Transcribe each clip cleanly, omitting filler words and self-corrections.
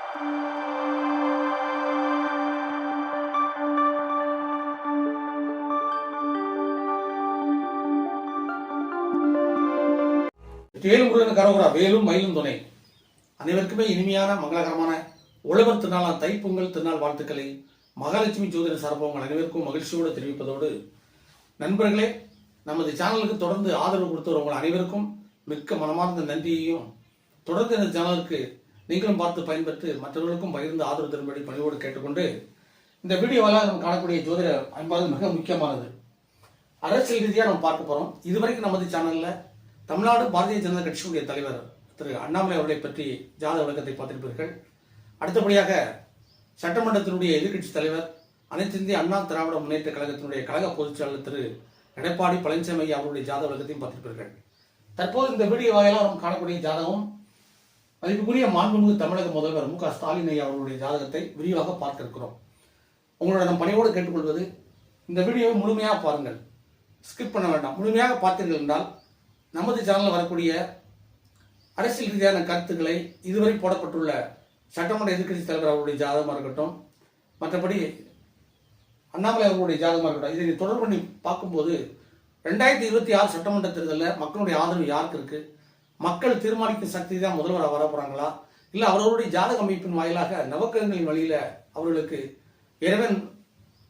வேலுமுருகன் கரோகரா, வேலும் மயிலும் துணை. அனைவருக்குமே இனிமையான மங்களகரமான உழவர் திருநாளான தைப்பொங்கல் திருநாள் வாழ்த்துக்களை மகாலட்சுமி ஜோதிட சார்பவங்கள் அனைவருக்கும் மகிழ்ச்சியோடு தெரிவிப்பதோடு, நண்பர்களே, நமது சேனலுக்கு தொடர்ந்து ஆதரவு கொடுத்தவர்கள் அனைவருக்கும் மிக்க மனமார்ந்த நன்றியையும், தொடர்ந்து இந்த சேனலுக்கு நீங்களும் பார்த்து பயன்பெற்று மற்றவர்களுக்கும் பகிர்ந்து ஆதரவு தரும்படி பணிவோடு கேட்டுக்கொண்டு, இந்த வீடியோவால் நம்ம காணக்கூடிய ஜோதிட என்பது மிக முக்கியமானது. அரசியல் ரீதியாக நம்ம பார்க்க போறோம். இதுவரைக்கும் நமது சேனல்ல தமிழ்நாடு பாரதிய ஜனதா கட்சியுடைய தலைவர் திரு அண்ணாமலை அவர்களை பற்றி ஜாதக விளக்கத்தை பார்த்திருப்பீர்கள். அடுத்தபடியாக சட்டமன்றத்தினுடைய எதிர்கட்சி தலைவர் அனைத்து இந்திய அண்ணா திராவிட முன்னேற்ற கழகத்தினுடைய கழக பொதுச்செயலாளர் திரு எடப்பாடி பழனிசாமி அவருடைய ஜாதக விளக்கத்தையும் பார்த்திருப்பீர்கள். தற்போது இந்த வீடியோ வாயிலாக நாம் காணக்கூடிய ஜாதகம் மதிப்புக்குரிய மாண்புமிகு தமிழக முதல்வர் மு க ஸ்டாலின் அவர்களுடைய ஜாதகத்தை விரிவாக பார்க்க இருக்கிறோம். உங்களோட நம் பணியோடு கேட்டுக்கொள்வது, இந்த வீடியோவை முழுமையாக பாருங்கள், ஸ்கிப் பண்ண வேண்டாம். முழுமையாக பார்த்தீர்கள் என்றால் நமது சேனலில் வரக்கூடிய அரசியல் ரீதியான கருத்துக்களை, இதுவரை போடப்பட்டுள்ள சட்டமன்ற எதிர்க்கட்சி தலைவர் அவருடைய ஜாதகமாக இருக்கட்டும், மற்றபடி அண்ணாமலை அவர்களுடைய ஜாதகமாக இருக்கட்டும், இதை தொடர்பு பண்ணி பார்க்கும்போது 2026 சட்டமன்ற தேர்தலில் மக்களுடைய ஆதரவு யாருக்கு இருக்கு, மக்கள் தீர்மானிக்கும் சக்தி தான் முதல்வராக வர போறாங்களா, இல்லை அவர்களுடைய ஜாதக அமைப்பின் வாயிலாக நவக்கிரகங்களின் வழியில அவர்களுக்கு இறைவன்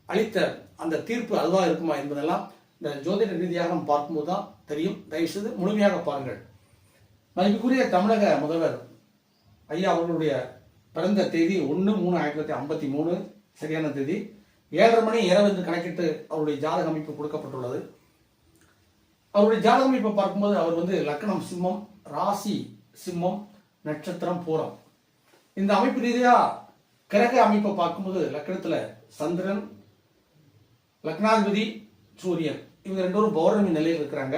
அளித்த அந்த தீர்ப்பு அதுவாக இருக்குமா என்பதெல்லாம் இந்த ஜோதிட ரீதியாக நம்ம பார்க்கும்போது தான் தெரியும். தயவுசெய்து முழுமையாக பாருங்கள். மதிப்புக்குரிய தமிழக முதல்வர் ஐயா அவர்களுடைய பிறந்த தேதி 1/3/1953 சரியான தேதி 7:30 மணி இரவு என்று கணக்கிட்டு அவருடைய ஜாதக அமைப்பு கொடுக்கப்பட்டுள்ளது. அவருடைய ஜாதக அமைப்பை பார்க்கும்போது அவர் லக்னம் சிம்மம், ராசி சிம்மம், நட்சத்திரம் பூரம். இந்த அமைப்பு ரீதியா கிரக அமைப்பை பார்க்கும்போது லக்னத்துல சந்திரன், லக்னாதிபதி சூரியன், இவங்க 2 பேரும் பௌர்ணமி நிலையில் இருக்கிறாங்க.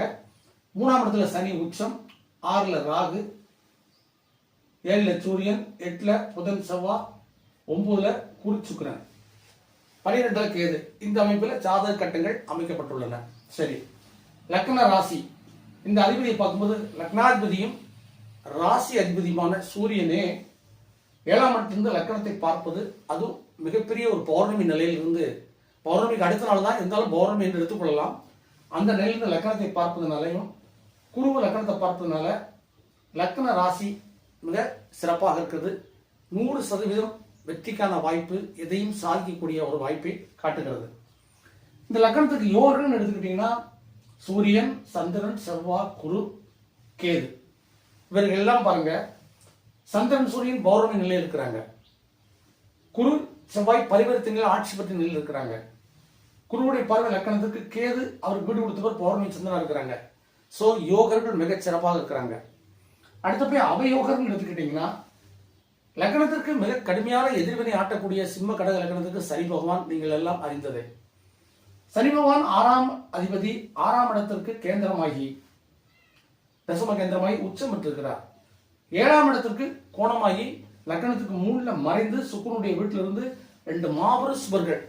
3ஆம் இடத்துல சனி உச்சம், 6ல ராகு, 7ல சூரியன், 8ல புதன் செவ்வாய், 9ல குரு சுக்கிரன், 12ல கேது. இந்த அமைப்புல ஜாதக கட்டங்கள் அமைக்கப்பட்டுள்ளன. சரி, லக்ன ராசி இந்த அதிபதியை பார்க்கும்போது லக்னாதிபதியும் ராசி அதிபதியுமான சூரியனே 7ஆம் இடத்திலிருந்து லக்னத்தை பார்ப்பது, அதுவும் மிகப்பெரிய ஒரு பௌர்ணமி நிலையில் இருந்து, பௌர்ணமிக்கு அடுத்த நாள் தான் இருந்தாலும் பௌர்ணமி என்று எடுத்துக்கொள்ளலாம், அந்த நிலையிலிருந்து லக்னத்தை பார்ப்பதனாலையும் குருவ லக்னத்தை பார்ப்பதனால லக்ன ராசி மிக சிறப்பாக இருக்கிறது. 100% வெற்றிக்கான வாய்ப்பு, எதையும் சாதிக்கக்கூடிய ஒரு வாய்ப்பை காட்டுகிறது. இந்த லக்னத்துக்கு யோகர்கள் எடுத்துக்கிட்டீங்கன்னா சூரியன், சந்திரன், செவ்வாய், குரு, கேது, இவர்கள் எல்லாம் பாருங்க. சந்திரன் சூரியன் பௌர்ணமி நிலையில் இருக்கிறாங்க. குரு செவ்வாய் பரிவர்த்தனை ஆட்சி பெற்ற நிலையில் இருக்கிறாங்க. குருவுடைய பார்வை லக்கணத்துக்கு, கேது அவர் வீடு கொடுத்தவர் பௌர்ணமி சந்திரனா இருக்கிறாங்க. சோ யோகர்கள் மிகச் சிறப்பாக இருக்கிறாங்க. அடுத்த போய் அவயோகர்கள் எடுத்துக்கிட்டீங்கன்னா லக்னத்திற்கு மிக கடுமையான எதிர்வினை ஆட்டக்கூடிய சிம்ம கடக லக்னத்துக்கு சனி பகவான் நீங்கள் எல்லாம் அறிந்ததே. சனி பகவான் 6ஆம் அதிபதி, 6ஆம் இடத்திற்கு கேந்திரமாகி தசம கேந்திரமாகி உச்சம் பெற்றிருக்கிறார். 7ஆம் இடத்திற்கு கோணமாகி லக்னத்துக்கு 3ல மறைந்து சுக்கிரனுடைய வீட்டிலிருந்து 2 மாபெரும் சுபர்கள்,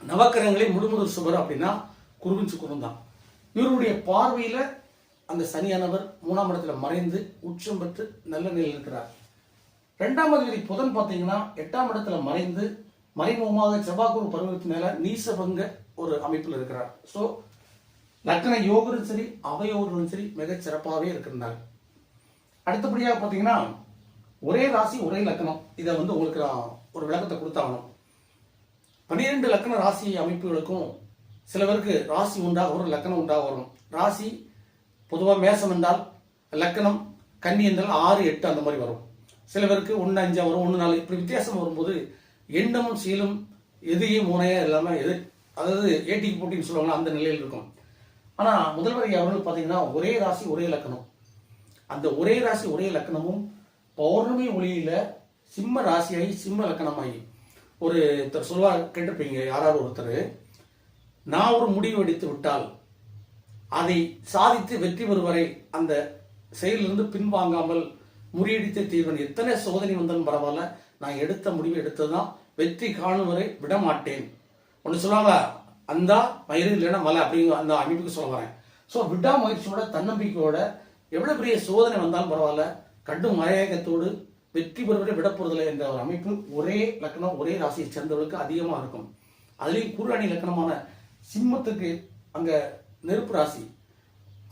நவக்கிரகங்களை முழுமுதல் சுபர் அப்படின்னா குருவின் சுக்கிரன் தான். இவருடைய பார்வையில அந்த சனியானவர் 3ஆம் இடத்துல மறைந்து உச்சம் பெற்று நல்ல நிலையில் இருக்கிறார். 2ஆம் அதிபதி புதன் பார்த்தீங்கன்னா 8ஆம் இடத்துல மறைந்து மறைமுகமாக செவ்வாய்க்குரு பருவத்தினால நீசபங்க ஒரு அமைப்பில் இருக்கிறார். ஸோ லக்ன யோகரும் சரி அவயோகரும் சரி மிகச் சிறப்பாகவே இருக்கிறார். அடுத்தபடியாக பார்த்தீங்கன்னா ஒரே ராசி ஒரே லக்னம், இதை உங்களுக்கு நான் ஒரு விளக்கத்தை கொடுத்தாகணும். 12 லக்ன ராசி அமைப்புகளுக்கும் சில பேருக்கு ராசி உண்டாக வரும், லக்னம் உண்டாக வரும். ராசி பொதுவாக மேசம் என்றால், லக்னம் கன்னி என்றால் 6, 8 அந்த மாதிரி வரும். சில பேருக்கு 1, 5 வரும், 1, 4 இப்படி வித்தியாசம் வரும்போது எண்ணமும் சீலும் எதையும் முனையா இல்லாமல் அதாவது ஏட்டிக்கு போட்டின்னு சொல்லுவாங்க, அந்த நிலையில் இருக்கும். ஆனா முதல்வர் அவர்கள் பார்த்தீங்கன்னா ஒரே ராசி ஒரே லக்னம். அந்த ஒரே ராசி ஒரே லக்னமும் பௌர்ணமி ஒளியில சிம்ம ராசியாகி சிம்ம லக்னமாகி ஒருத்தர் சொல்லுவார், கேட்டிருப்பீங்க யாராவது ஒருத்தர், நான் ஒரு முடிவு எடுத்து விட்டால் அதை சாதித்து வெற்றி பெறும் வரை அந்த செயலிலிருந்து பின்வாங்காமல் முறியடித்து தீர்வன், எத்தனை சோதனை வந்தாலும் பரவாயில்ல, நான் எடுத்த முடிவு எடுத்ததுதான், வெற்றி காணும் வரை விட மாட்டேன். ஒன்று சொல்லுவாங்க, அந்த மயிறு இல்லைன்னா மலை அப்படிங்கிற அந்த அமைப்புக்கு சொல்ல வரேன். ஸோ விடாமுயற்சியோட தன்னம்பிக்கையோட எவ்வளவு பெரிய சோதனை வந்தாலும் பரவாயில்ல, கடும் மயக்கத்தோடு வெற்றி பெறுவதை விட போறதில்லை என்ற ஒரு அமைப்பு ஒரே லக்னம் ஒரே ராசியை சேர்ந்தவர்களுக்கு அதிகமாக இருக்கும். அதுலேயும் குரு அணி லக்னமான சிம்மத்துக்கு அங்க நெருப்பு ராசி.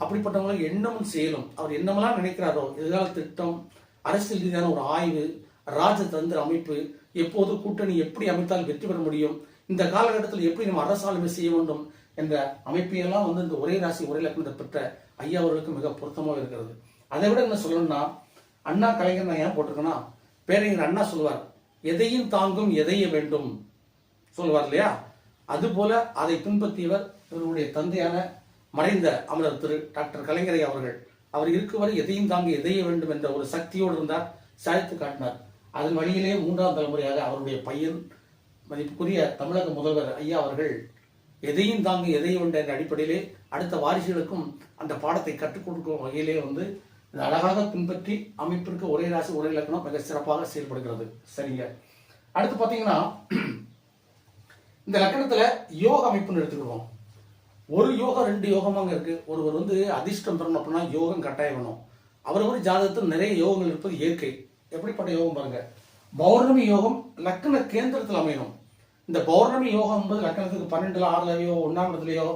அப்படிப்பட்டவங்களுக்கு எண்ணமும் செயலும் அவர் என்னமெல்லாம் நினைக்கிறாரோ எதிர்கால திட்டம், அரசியல் ரீதியான ஒரு ஆய்வு, ராஜதந்திர அமைப்பு, எப்போது கூட்டணி எப்படி அமைத்தால் வெற்றி பெற முடியும், இந்த காலகட்டத்தில் எப்படி நம்ம அரசாளுமை செய்ய வேண்டும் என்ற அமைப்பையெல்லாம் இந்த ஒரே ராசி ஒரே லக்னத்தை பெற்ற ஐயா அவர்களுக்கு மிக பொருத்தமாக இருக்கிறது. அதை விட என்ன சொல்லணும்னா, அண்ணா கலைஞர் நான் ஏன் போட்டிருக்கேன்னா, பேரறிஞர் அண்ணா சொல்லுவார், எதையும் தாங்கும் எதைய வேண்டும் சொல்லுவார் இல்லையா? அதுபோல அதை பின்பற்றியவர் இவருடைய தந்தையான மறைந்த அமரர் திரு டாக்டர் கலைஞரை அவர்கள். அவர் இருக்குவரை எதையும் தாங்க எதைய வேண்டும் என்ற ஒரு சக்தியோடு இருந்தார், சாதித்து காட்டினார். அதன் வழியிலே 3ஆம் தலைமுறையாக அவருடைய பையன் மதிப்புக்குரிய தமிழக முதல்வர் ஐயா அவர்கள் எதையும் தாங்க எதைய வேண்டும் என்ற அடிப்படையிலே அடுத்த வாரிசுகளுக்கும் அந்த பாடத்தை கற்றுக் கொடுக்கும் வகையிலே இந்த அழகாக பின்பற்றி அமைப்பிற்கு ஒரே ராசி ஒரே லக்னம் மிக சிறப்பாக செயல்படுகிறது. சரிங்க. அடுத்து பார்த்தீங்கன்னா, இந்த லக்கணத்துல யோக அமைப்புன்னு எடுத்துக்கிடுவோம். ஒரு யோகம் 2 யோகமாக இருக்கு. ஒருவர் அதிர்ஷ்டம் பெறணும் அப்படின்னா யோகம் கட்டாயம் வேணும். அவரவர் ஜாதகத்தில் நிறைய யோகங்கள் இருப்பது இயற்கை. எப்படிப்பட்ட யோகம் பாருங்க. பௌர்ணமி யோகம் லக்ன கேந்திரத்தில் அமையணும். இந்த பௌர்ணமி யோகம் என்பது லக்னத்துக்கு 12ல 6லயோ 1ஆம் இடத்துலயோ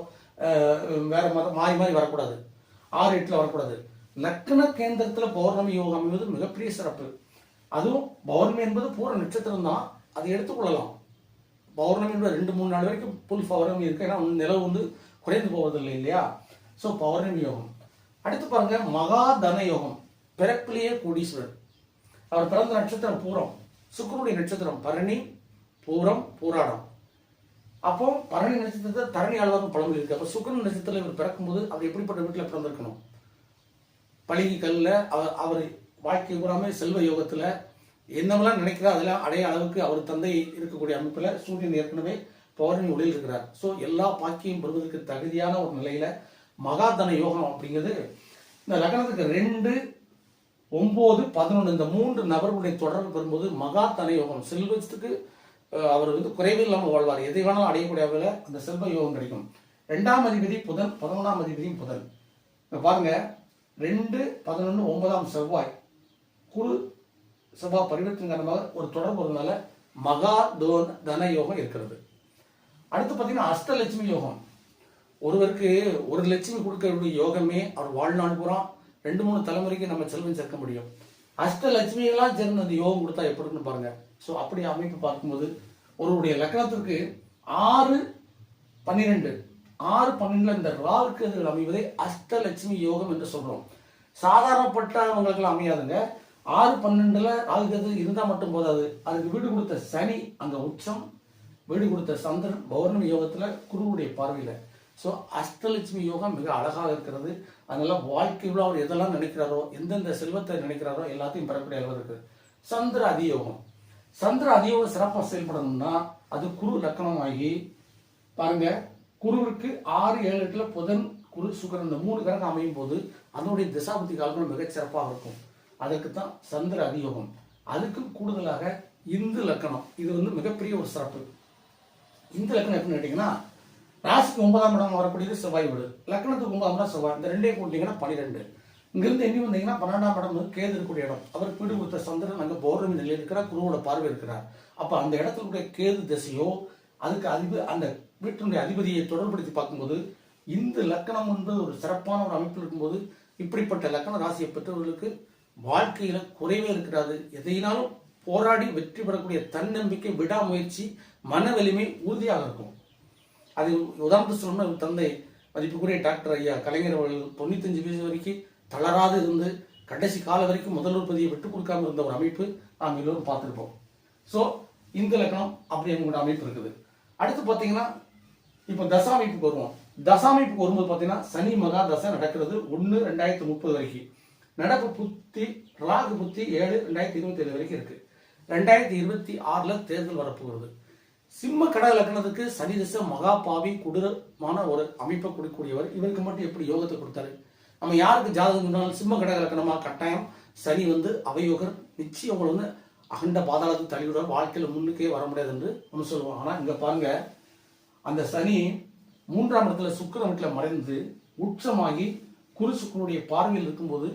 வேற மாறி மாறி வரக்கூடாது, 6 8ல வரக்கூடாது. லக்ன கேந்திரத்துல பௌர்ணமி யோகம் அமைவது மிகப்பெரிய சிறப்பு. அதுவும் பௌர்ணமி என்பது பூர நட்சத்திரம் தான், அதை எடுத்துக்கொள்ளலாம். பௌர்ணமி என்பது 2-3 நாள் வரைக்கும் புல் பௌர்ணமி இருக்கு. ஏன்னா நிலவு குறைந்து போவதில்லை இல்லையா? ஸோ பௌர்ணமி யோகம். அடுத்து பாருங்க, மகா தன யோகம். பிறப்பிலேயே கோடீஸ்வரர். அவர் பிறந்த நட்சத்திரம் பூரம், சுக்கிரனுடைய நட்சத்திரம் பரணி, பூரம், பூராடம். அப்போ பரணி நட்சத்திரத்தை தரணி ஆழ்வார்னு பழமொழி இருக்கு. அப்போ சுக்கிரன் நட்சத்திரத்தில் இவர் பிறக்கும்போது அவர் எப்படிப்பட்ட வீட்டில் பிறந்திருக்கணும்? பழகி கல்ல அவர் வாழ்க்கை கூறாம செல்வ யோகத்துல என்னவெல்லாம் நினைக்கிறார் அதெல்லாம் அடைய அளவுக்கு அவர் தந்தை இருக்கக்கூடிய அமைப்புல சூரியன் ஏற்கனவே பௌர்ணமி ஒளியில் இருக்கிறார். ஸோ எல்லா பாக்கியம் பெறுவதற்கு தகுதியான ஒரு நிலையில மகாதன யோகம் அப்படிங்கிறது இந்த லக்னத்துக்கு 2, 9, 11 இந்த 3 நபர்களுடைய தொடர்பு பெறும்போது மகாதன யோகம். செல்வத்துக்கு அவர் குறைவே இல்லாமல் வாழ்வார். எதை வேணாலும் அடையக்கூடிய வகையில் அந்த செல்வ யோகம் கிடைக்கும். 2ஆம் அதிபதி புதன், 11ஆம் அதிபதியும் புதன். பாருங்க, 2, 11, 9ஆம் செவ்வாய், குரு செவ்வாய் பரிவர்த்தனை காரணமாக ஒரு தொடர்பு வருவதனால மகா தன யோகம் இருக்கிறது. அடுத்து பார்த்தீங்கன்னா அஷ்டலட்சுமி யோகம். ஒருவருக்கு 1 லட்சுமி கொடுக்கக்கூடிய யோகமே அவர் வாழ்நாள் பூரா 2-3 தலைமுறைக்கு நம்ம செல்வம் சேர்க்க முடியும். அஷ்டலட்சுமியெல்லாம் சேர்ந்து அந்த யோகம் கொடுத்தா எப்படி இருக்குன்னு பாருங்க. ஸோ அப்படி அமைப்பு பார்க்கும்போது ஒருவருடைய லக்னத்திற்கு 6, 12 இந்த ராகுகள் அமைவதை அஷ்டலட்சுமி யோகம் என்று சொல்றோம். சாதாரணப்பட்டவங்களுக்கு அமையாதுங்க. 6, 12 ராகுகது இருந்தால் மட்டும் போதாது. அதுக்கு வீடு கொடுத்த சனி அங்க உச்சம், வீடு கொடுத்த சந்திரன் பௌர்ணமி யோகத்துல குருவுடைய பார்வையில. ஸோ அஷ்டலட்சுமி யோகம் மிக அழகாக இருக்கிறது. அதனால வாழ்க்கையில் அவர் எதெல்லாம் நினைக்கிறாரோ, எந்தெந்த செல்வத்தை நினைக்கிறாரோ எல்லாத்தையும் பெறக்கூடிய அளவு இருக்குது. சந்திர அதியோகம். சந்திர அதியோகம் சிறப்பாக செயல்படணும்னா அது குரு லக்னம் ஆகி பாருங்க, குருவிற்கு 6, 7, 8ல புதன், குரு, சுக்கிரன் இந்த 3 கிரகம் அமையும் போது அதனுடைய திசாபுத்தி காலங்கள் மிகச் சிறப்பாக இருக்கும். அதுக்கு தான் சந்திர அதியோகம். அதுக்கும் கூடுதலாக இந்து லக்கணம். இது மிகப்பெரிய ஒரு சிறப்பு. இந்து லக்கணம் எப்படின்னு கேட்டீங்கன்னா, ராசிக்கு 9ஆம் இடம் வரக்கூடியது செவ்வாய் வீடு, லக்னத்துக்கு 9ஆம் இடம் செவ்வாய், இந்த 2 கூட்டிங்கன்னா 12. இங்கிருந்து எண்ணி வந்தீங்கன்னா 12ஆம் இடம் கேது இருக்கக்கூடிய இடம். அவருக்கு வீடு கொடுத்த சந்திரன் அங்கே பௌர்ணமி நிலையில் இருக்கிறார், குருவோட பார்வை இருக்கிறார். அப்போ அந்த இடத்துடைய கேது திசையோ அதுக்கு அந்த வீட்டினுடைய அதிபதியை தொடர்படுத்தி பார்க்கும்போது இந்த லக்கணம் என்பது ஒரு சிறப்பான ஒரு அமைப்பில் இருக்கும்போது இப்படிப்பட்ட லக்கண ராசியை பெற்றவர்களுக்கு வாழ்க்கையில குறைவே இருக்கிறாது. எதையினாலும் போராடி வெற்றி பெறக்கூடிய தன்னம்பிக்கை, விடாமுயற்சி, மன வலிமை உறுதியாக இருக்கும். அது உதாரணத்துக்கு சொல்லணும்னா தந்தை மதிப்புக்குரிய டாக்டர் ஐயா கலைஞர் அவர்கள் 95 வயசு வரைக்கும் தளராது இருந்து கடைசி கால வரைக்கும் முதல்வர் பதியை விட்டு கொடுக்காம இருந்த ஒரு அமைப்பு நாம் எல்லோரும் பார்த்துருப்போம். ஸோ இந்த லக்கணம் அப்படி எங்களோட அமைப்பு இருக்குது. அடுத்து பார்த்தீங்கன்னா இப்போ தசாமைப்புக்கு வருவோம். தசாமைப்புக்கு வரும்போது பார்த்தீங்கன்னா சனி மகா தசை நடக்கிறது 1/2030 வரைக்கும். நடப்பு புத்தி ராகு புத்தி 7/2027 வரைக்கும் இருக்கு. 2026ல தேர்தல் வரப்போகிறது. சிம்ம கடக லக்னத்துக்கு சனி திசை மகா பாவி கொடூரமான ஒரு அமைப்பை கொடுக்கக்கூடியவர். இவருக்கு மட்டும் எப்படி யோகத்தை கொடுத்தாரு? நம்ம யாருக்கு ஜாதகம் சொன்னாலும் சிம்ம கடக லக்னமா கட்டாயம் சனி அவயோகர் நிச்சயம் உங்களை அகண்ட பாதாளத்துக்கு தள்ளிவிடுவார், வாழ்க்கையில முன்னுக்கே வர முடியாது என்று நம்ம சொல்லுவோம். ஆனா இங்க பாருங்க, அந்த சனி 3ஆம் இடத்துல சுக்கிரன் வீட்டில் மறைந்து உச்சமாகி குரு சுக்கிரனுடைய பார்வையில் இருக்கும்போது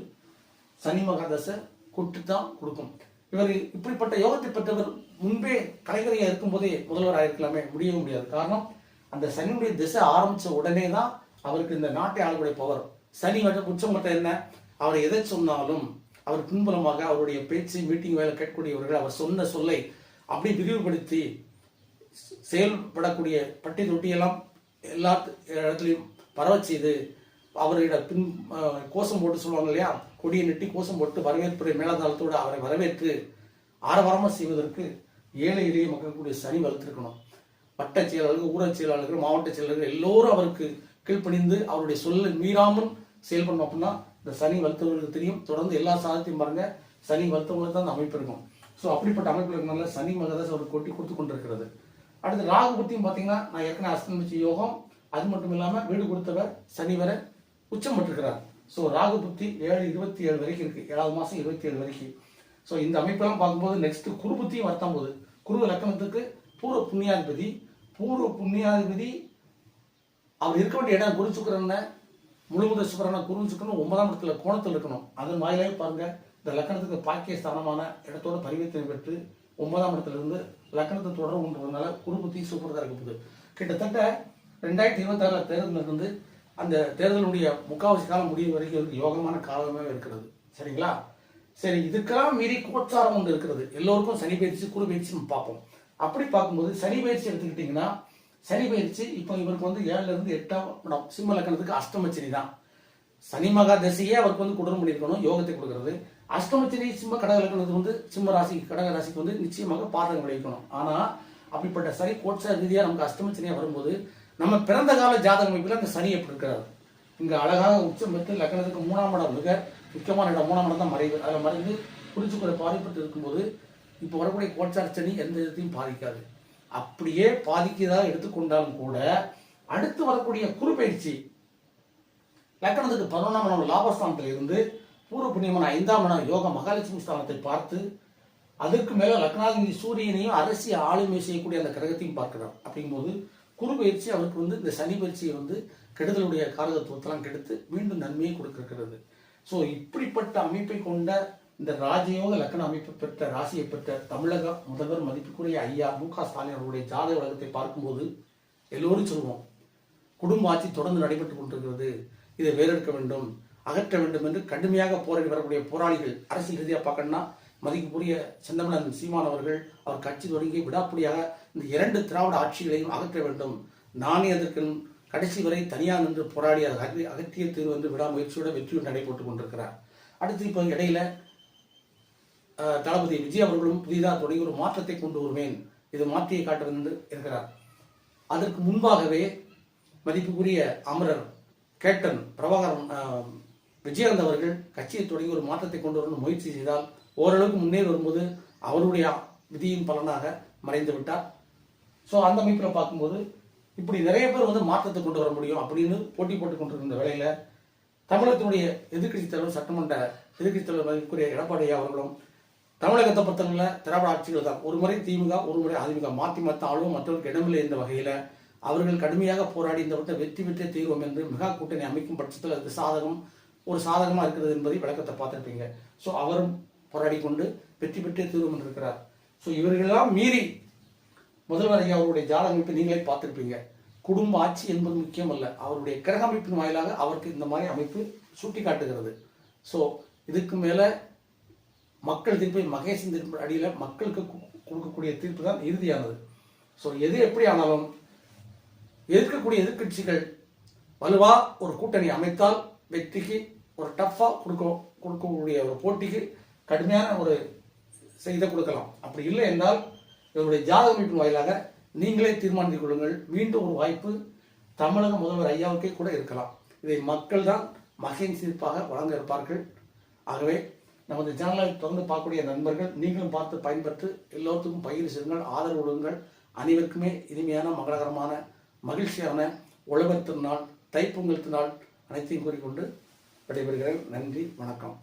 சனி மகாதசை கொட்டு தான் கொடுக்கும். இவர் இப்படிப்பட்ட யோகத்தை பெற்றவர் முன்பே கலைஞரையா இருக்கும்போதே முதல்வராக இருக்கலாமே, முடியவே முடியாது. காரணம், அந்த சனியுடைய திசை ஆரம்பிச்ச உடனே தான் அவருக்கு இந்த நாட்டை ஆளக்கூடிய பவர். சனி உச்சம் மட்டும் என்ன, அவர் எதை சொன்னாலும் அவர் பின்புலமாக அவருடைய பேச்சு மீட்டிங் வேலை கேட்கக்கூடியவர்கள் அவர் சொன்ன சொல்லை அப்படி விரிவுபடுத்தி செயல்படக்கூடிய பட்டி தொட்டியெல்லாம் எல்லா இடத்துலையும் பரவ செய்து அவரிட பின் கோஷம் போட்டு சொல்லுவாங்க இல்லையா, கொடியை நெட்டி கோஷம் போட்டு வரவேற்புரை மேலதாளத்தோடு அவரை வரவேற்று ஆரவாரமாக செய்வதற்கு ஏழை எளிய மக்களுடைய சனி வளர்த்திருக்கணும். வட்ட செயலாளர்கள், ஊரக செயலாளர்கள், மாவட்ட செயலாளர்கள் எல்லோரும் அவருக்கு கீழ்ப்பணிந்து அவருடைய சொல்லை மீறாமல் செயல்படணும். அப்படின்னா இந்த சனி வளர்த்தவர்களுக்கு தெரியும். தொடர்ந்து எல்லா சாதத்தையும் பாருங்க, சனி வளர்த்தவங்களுக்கு தான் அந்த அமைப்பு இருக்கும். ஸோ அப்படிப்பட்ட அமைப்பு இருக்கனால சனி மகதாஸ் அவருக்கு கொட்டி கொடுத்து கொண்டிருக்கிறது. அடுத்து ராகு பத்தியும் பார்த்தீங்கன்னா, நான் ஏற்கனவே அஸ்தமிச்ச யோகம், அது மட்டும் இல்லாமல் வீடு கொடுத்தவர் சனி வரை உச்சம் பெற்றிருக்கிறார். ஸோ ராகு புத்தி 7/27 வரைக்கும் இருக்கு, 7வது மாதம் 27 வரைக்கும். ஸோ இந்த அமைப்பெல்லாம் பார்க்கும்போது நெக்ஸ்ட் குரு புத்தியும் வரத்தான் போகுது. குரு லக்கணத்துக்கு பூர்வ புண்ணியாதிபதி. பூர்வ புண்ணியாதிபதி அவர் இருக்க வேண்டிய இடம் குரு சுக்கிரன், முழுமுத சுக்கிரன குரு சுக்கிரன் 9ஆம் இடத்துல கோணத்தில் இருக்கணும். அதன் வாயிலாக பாருங்க, இந்த லக்கணத்துக்கு பாக்கிய ஸ்தானமான இடத்தோட பரிவர்த்தனை பெற்று 9ஆம் இடத்துல இருந்து லக்கணத்தை தொடர்பு கொண்டதுனால குரு புத்தி சூப்பர் தான் இருக்க போகுது. கிட்டத்தட்ட 2026 தேர்தல் இருந்து அந்த தேர்தலுடைய முக்காவாசி காலம் முடியும் வரைக்கும் இருக்கு யோகமான காலமே இருக்கிறது. சரிங்களா? சரி, இதுக்கெல்லாம் மீறி கோச்சாரம் ஒன்று இருக்கிறது. எல்லோருக்கும் சனி பயிற்சி குரு பயிற்சி பார்ப்போம். அப்படி பார்க்கும்போது சனி பயிற்சி எடுத்துக்கிட்டீங்கன்னா, சனி பயிற்சி இப்போ இவருக்கு 7ல இருந்து 8ஆம் இடம் சிம்ம லக்கணத்துக்கு அஷ்டமச்சனி தான். சனி மகா தசையே அவருக்கு குடும்பம் பண்ணியிருக்கணும், யோகத்தை கொடுக்கறது. அஷ்டமச்சனி சிம்ம கடக லக்கணத்துக்கு சிம்ம ராசி கடக ராசிக்கு நிச்சயமாக பாதகம் விளைவிக்கணும். ஆனா அப்படிப்பட்ட சனி கோட்சார ரீதியா நமக்கு அஷ்டமச்சனியா வரும்போது நம்ம பிறந்த கால ஜாதக அமைப்பில் அந்த சனி எப்படி இருக்கிறார். இங்க அழகாக உச்சம் பெற்று லக்கணத்துக்கு 3ஆம் இடம் மிக முக்கியமான இடம். 3ஆம் இடம் தான் மறைவு. அதில் மறைந்து குடிச்சுக்குறை பாதிப்பட்டு இருக்கும்போது இப்போ வரக்கூடிய கோட்சார சனி எந்த விதத்தையும் பாதிக்காது. அப்படியே பாதிக்கதாக எடுத்துக்கொண்டாலும் கூட அடுத்து வரக்கூடிய குரு பயிற்சி லக்கணத்துக்கு 11ஆம் இடம் லாபஸ்தானத்தில் இருந்து பூர்வ புண்ணியமான 5ஆம் இடம் யோக மகாலட்சுமி ஸ்தானத்தை பார்த்து அதற்கு மேல லக்னாதிபதி சூரியனையும் அரசியல் ஆளுமை செய்யக்கூடிய அந்த கிரகத்தையும் பார்க்கிறார். அப்படிங்கும்போது குரு பயிற்சி அவருக்கு இந்த சனி பயிற்சியை கெடுதலுடைய காரகத்துவத்தெல்லாம் கெடுத்து மீண்டும் நன்மையை கொடுக்கிறது. ஸோ இப்படிப்பட்ட அமைப்பை கொண்ட இந்த ராஜயோக லக்கண அமைப்பை பெற்ற ராசியை பெற்ற தமிழக முதல்வர் மதிப்புக்குரிய ஐயா மு.க. ஸ்டாலின் அவருடைய ஜாதக உலகத்தை பார்க்கும்போது எல்லோரும் சொல்லுவோம், குடும்ப ஆட்சி தொடர்ந்து நடைபெற்றுக் கொண்டிருக்கிறது, இதை வேறெடுக்க வேண்டும், அகற்ற வேண்டும் என்று கடுமையாக போராடி வரக்கூடிய போராளிகள் அரசியல் ரீதியாக பார்க்கணும்னா மதிப்புக்குரிய செந்தமிழன் சீமான் அவர்கள் அவர் கட்சி தொடங்கி விடாப்பிடியாக இந்த 2 திராவிட ஆட்சிகளையும் அகற்ற வேண்டும், நானே அதற்கு கடைசி வரை தனியாக நின்று போராடி அகற்றிய தீர்வு என்று விடாமுயற்சியோட வெற்றியோடு நடைபெற்றுக் கொண்டிருக்கிறார். அடுத்து இப்போ இடையில தளபதி விஜய் அவர்களும் புதிதாக தொடங்கி ஒரு மாற்றத்தை கொண்டு வருவேன், இது மாற்றியை காட்ட என்று இருக்கிறார். அதற்கு முன்பாகவே மதிப்புக்குரிய அமரர் கேப்டன் பிரபாகரன் விஜயகாந்த் அவர்கள் கட்சியை தொடங்கி ஒரு மாற்றத்தை கொண்டு வரணும் முயற்சி செய்தால் ஓரளவுக்கு முன்னேறி வரும்போது அவருடைய விதியின் பலனாக மறைந்து விட்டார். ஸோ அந்த அமைப்பில் பார்க்கும்போது இப்படி நிறைய பேர் மாற்றத்தை கொண்டு வர முடியும் அப்படின்னு போட்டி போட்டுக் கொண்டிருக்கின்ற வேளையில தமிழகத்தினுடைய எதிர்கட்சி தலைவர் சட்டமன்ற எதிர்கட்சி தலைவர் மதிப்புக்குரிய எடப்பாடி அவர்களும் தமிழகத்தை பொறுத்தவரை திராவிட ஆட்சிகள் தான், ஒரு முறை திமுக ஒரு முறை அதிமுக மாற்றி மாற்ற ஆளும் மற்றவருக்கு இடமில்லை என்ற வகையில அவர்கள் கடுமையாக போராடி இந்த வட்ட வெற்றி பெற்றே தீர்வோம் என்று மெகா கூட்டணி அமைக்கும் பட்சத்தில் அது ஒரு சாதகமா இருக்கிறது என்பதை விளக்கத்தை பார்த்துருப்பீங்க. ஸோ அவரும் போராடி கொண்டு வெற்றி பெற்றே தீர்வோம் என்று இருக்கிறார். ஸோ இவர்களெல்லாம் மீறி முதல்வர் ஐயா அவருடைய ஜாதக அமைப்பை நீங்களே பார்த்துருப்பீங்க. குடும்ப ஆட்சி என்பது முக்கியம் அல்ல, அவருடைய கிரக அமைப்பின் வாயிலாக அவருக்கு இந்த மாதிரி அமைப்பு சுட்டி காட்டுகிறது. ஸோ இதுக்கு மேல மக்கள் தீர்ப்பை மகேசன் தீர்ப்பு அடியில் மக்களுக்கு கொடுக்கக்கூடிய தீர்ப்பு தான் இறுதியானது. ஸோ எது எப்படி ஆனாலும் எதிர்க்கக்கூடிய எதிர்கட்சிகள் வலுவா ஒரு கூட்டணி அமைத்தால் வெற்றிக்கு ஒரு டஃபா கொடுக்கக்கூடிய ஒரு போட்டிக்கு கடுமையான ஒரு செய்த கொடுக்கலாம். அப்படி இல்லை என்றால் இவருடைய ஜாதக அமைப்பின் வாயிலாக நீங்களே தீர்மானித்துக் கொள்ளுங்கள். மீண்டும் ஒரு வாய்ப்பு தமிழக முதல்வர் ஐயாவுக்கே கூட இருக்கலாம். இதை மக்கள் தான் மகேன் தீர்ப்பாக வழங்க இருப்பார்கள். ஆகவே நமது சேனலை தொடர்ந்து பார்க்கக்கூடிய நண்பர்கள் நீங்களும் பார்த்து பயன்பெற்று எல்லோருக்கும் பயிர் செய்யுங்கள், ஆதரவு கொடுங்கள். அனைவருக்குமே இனிமையான மங்களகரமான மகிழ்ச்சியான உழவர் திருநாள் தைப்பொங்கல் திருநாள் அனைத்தையும் கூறிக்கொண்டு விடைபெறுகிறேன். நன்றி, வணக்கம்.